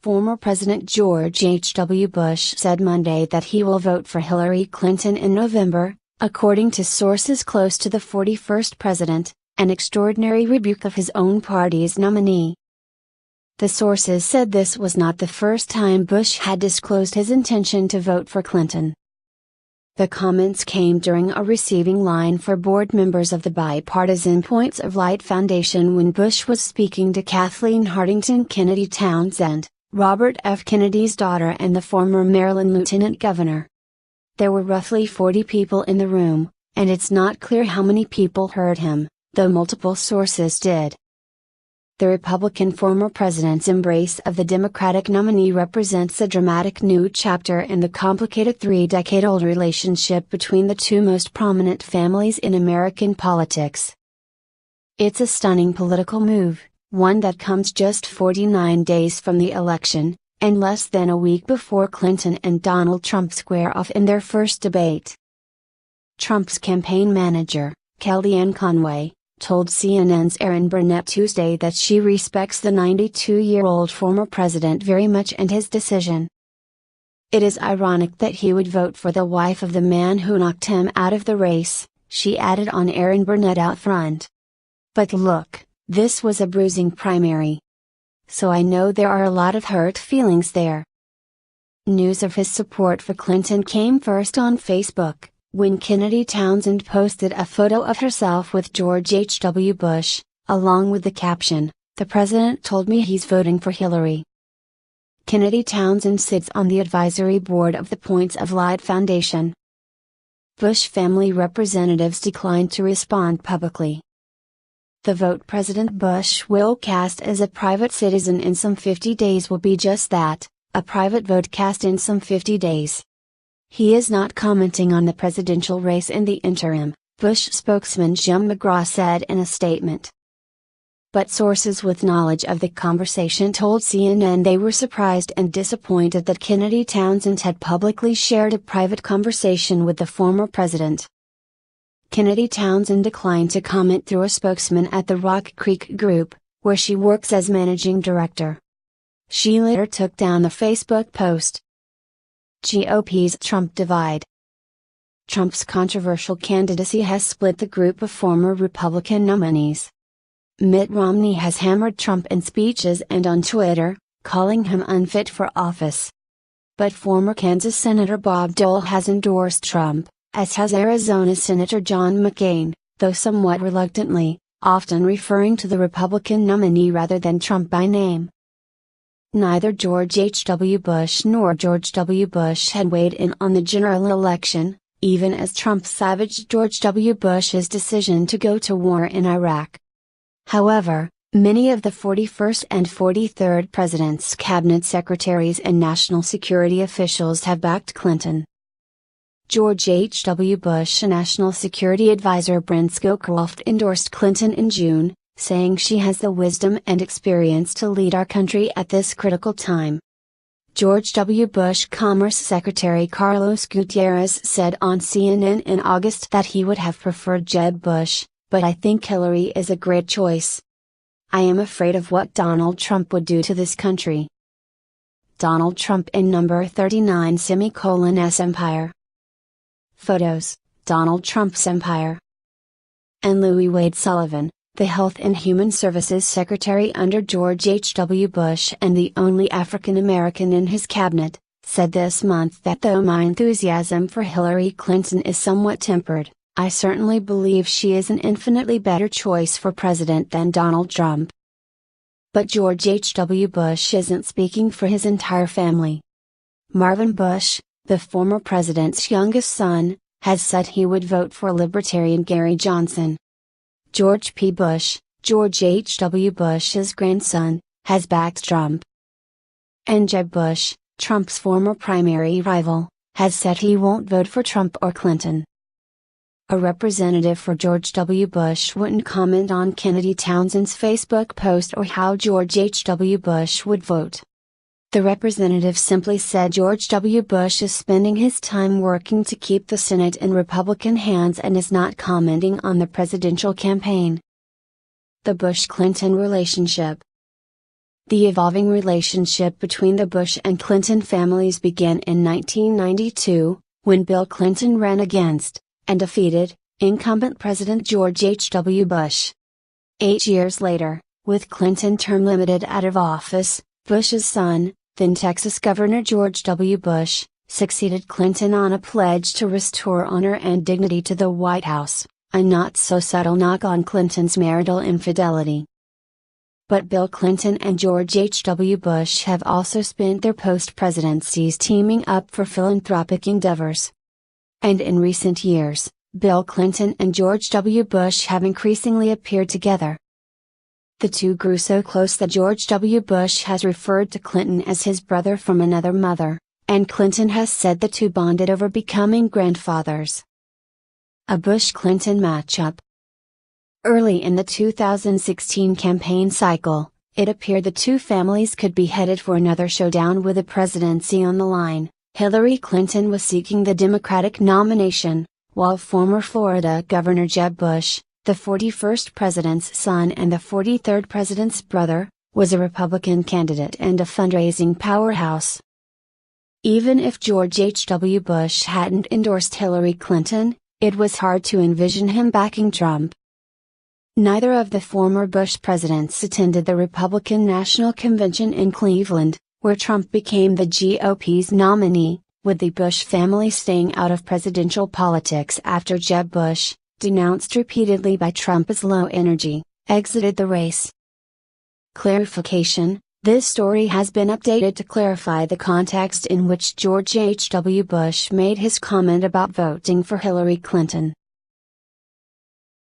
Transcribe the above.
Former President George H. W. Bush said Monday that he will vote for Hillary Clinton in November, according to sources close to the 41st president, an extraordinary rebuke of his own party's nominee. The sources said this was not the first time Bush had disclosed his intention to vote for Clinton. The comments came during a receiving line for board members of the bipartisan Points of Light Foundation when Bush was speaking to Kathleen Hartington Kennedy Townsend, Robert F. Kennedy's daughter and the former Maryland lieutenant governor. There were roughly 40 people in the room, and it's not clear how many people heard him, though multiple sources did. The Republican former president's embrace of the Democratic nominee represents a dramatic new chapter in the complicated three-decade-old relationship between the two most prominent families in American politics. It's a stunning political move, one that comes just 49 days from the election, and less than a week before Clinton and Donald Trump square off in their first debate. Trump's campaign manager, Kellyanne Conway, told CNN's Erin Burnett Tuesday that she respects the 92-year-old former president very much and his decision. It is ironic that he would vote for the wife of the man who knocked him out of the race, she added on Erin Burnett Out Front. But look, this was a bruising primary. So I know there are a lot of hurt feelings there. News of his support for Clinton came first on Facebook, when Kennedy Townsend posted a photo of herself with George H. W. Bush, along with the caption, "The president told me he's voting for Hillary." Kennedy Townsend sits on the advisory board of the Points of Light Foundation. Bush family representatives declined to respond publicly. The vote President Bush will cast as a private citizen in some 50 days will be just that, a private vote cast in some 50 days. He is not commenting on the presidential race in the interim, Bush spokesman Jim McGraw said in a statement. But sources with knowledge of the conversation told CNN they were surprised and disappointed that Kennedy Townsend had publicly shared a private conversation with the former president. Kennedy Townsend declined to comment through a spokesman at the Rock Creek Group, where she works as managing director. She later took down the Facebook post. GOP's Trump divide. Trump's controversial candidacy has split the group of former Republican nominees. Mitt Romney has hammered Trump in speeches and on Twitter, calling him unfit for office. But former Kansas Senator Bob Dole has endorsed Trump, as has Arizona Senator John McCain, though somewhat reluctantly, often referring to the Republican nominee rather than Trump by name. Neither George H. W. Bush nor George W. Bush had weighed in on the general election, even as Trump savaged George W. Bush's decision to go to war in Iraq. However, many of the 41st and 43rd president's cabinet secretaries and national security officials have backed Clinton. George H. W. Bush National Security Advisor Brent Scowcroft endorsed Clinton in June, saying she has the wisdom and experience to lead our country at this critical time. George W. Bush Commerce Secretary Carlos Gutierrez said on CNN in August that he would have preferred Jeb Bush, but I think Hillary is a great choice. I am afraid of what Donald Trump would do to this country. Donald Trump in number 39 S Empire. Photos, Donald Trump's Empire. And Louis Wade Sullivan, the Health and Human Services Secretary under George H. W. Bush and the only African American in his cabinet, said this month that though my enthusiasm for Hillary Clinton is somewhat tempered, I certainly believe she is an infinitely better choice for president than Donald Trump. But George H. W. Bush isn't speaking for his entire family. Marvin Bush, the former president's youngest son, has said he would vote for Libertarian Gary Johnson. George P. Bush, George H. W. Bush's grandson, has backed Trump. And Jeb Bush, Trump's former primary rival, has said he won't vote for Trump or Clinton. A representative for George W. Bush wouldn't comment on Kennedy Townsend's Facebook post or how George H. W. Bush would vote. The representative simply said George W. Bush is spending his time working to keep the Senate in Republican hands and is not commenting on the presidential campaign. The Bush-Clinton relationship. The evolving relationship between the Bush and Clinton families began in 1992, when Bill Clinton ran against, and defeated, incumbent President George H.W. Bush. 8 years later, with Clinton term limited out of office, Bush's son, then Texas Governor George W. Bush, succeeded Clinton on a pledge to restore honor and dignity to the White House, a not-so-subtle knock on Clinton's marital infidelity. But Bill Clinton and George H.W. Bush have also spent their post-presidencies teaming up for philanthropic endeavors. And in recent years, Bill Clinton and George W. Bush have increasingly appeared together. The two grew so close that George W. Bush has referred to Clinton as his brother from another mother, and Clinton has said the two bonded over becoming grandfathers. A Bush-Clinton matchup. Early in the 2016 campaign cycle, it appeared the two families could be headed for another showdown with the presidency on the line. Hillary Clinton was seeking the Democratic nomination, while former Florida Governor Jeb Bush, the 41st president's son and the 43rd president's brother, was a Republican candidate and a fundraising powerhouse. Even if George H.W. Bush hadn't endorsed Hillary Clinton, it was hard to envision him backing Trump. Neither of the former Bush presidents attended the Republican National Convention in Cleveland, where Trump became the GOP's nominee, with the Bush family staying out of presidential politics after Jeb Bush, denounced repeatedly by Trump as low energy, exited the race. Clarification: this story has been updated to clarify the context in which George H.W. Bush made his comment about voting for Hillary Clinton.